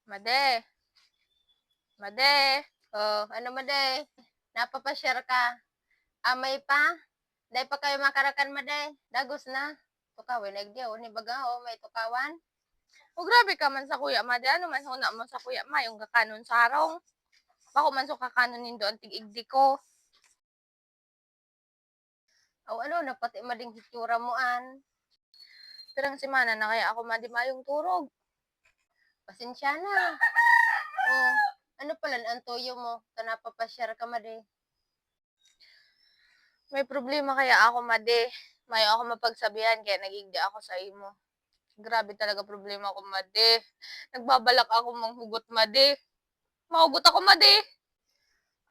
Made, Made. Oh, ano Made? Napapasyar ka. Amay pa? Dahil pa kayo makarakan Made. Dagos na. Tukawin, nagdiyaw. Ni baga, oh, may tukawan. O grabe ka man sa kuya Made. Ano man huna mo sa kuya ma, yung kakanon sa harong. Bako man so kakanon nindo ang tig-igdi ko. O ano, napati mading hitsura mo an. Pirang semana na kaya ako madimayong turog. Pasensya na. Oh, ano pala ang toyo mo? Napapasyar ka Made. May problema kaya ako Made. May ako mapagsabihan kaya nagigda ako sa imo. Grabe talaga problema ko Made. Nagbabalak ako manghugot Made. Mahugot ako Made.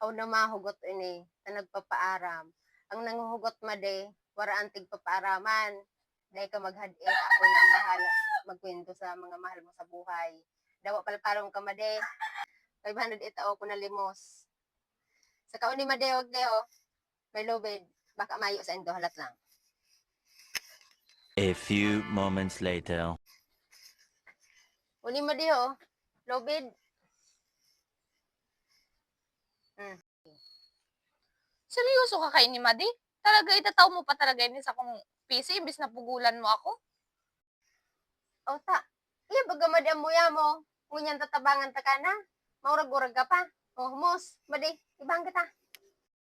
Aw na mahugot ini, na nagpapaaram. Ang nanghuhugot Made, wara antig papaaraman. Dahil ka maghadit, ako na ang bahala magkwento sa mga mahal mo sa buhay. Dawa palparong ka Made. 500 itao ko na limos. Sa kauni Made, wag dayo. May lobed. Baka mayo sa indo halat lang. A few moments later. Uli Made oh. Lobed. Seryoso ka kay ni Made? Talaga itataw mo pa talaga ini sa kong PC imbis na pugulan mo ako? O ta, iya baga Made ang muya mo. Ngunyan tatabangan ta ka na. Maurag-urag ka pa. O humus, Made, ibang kita.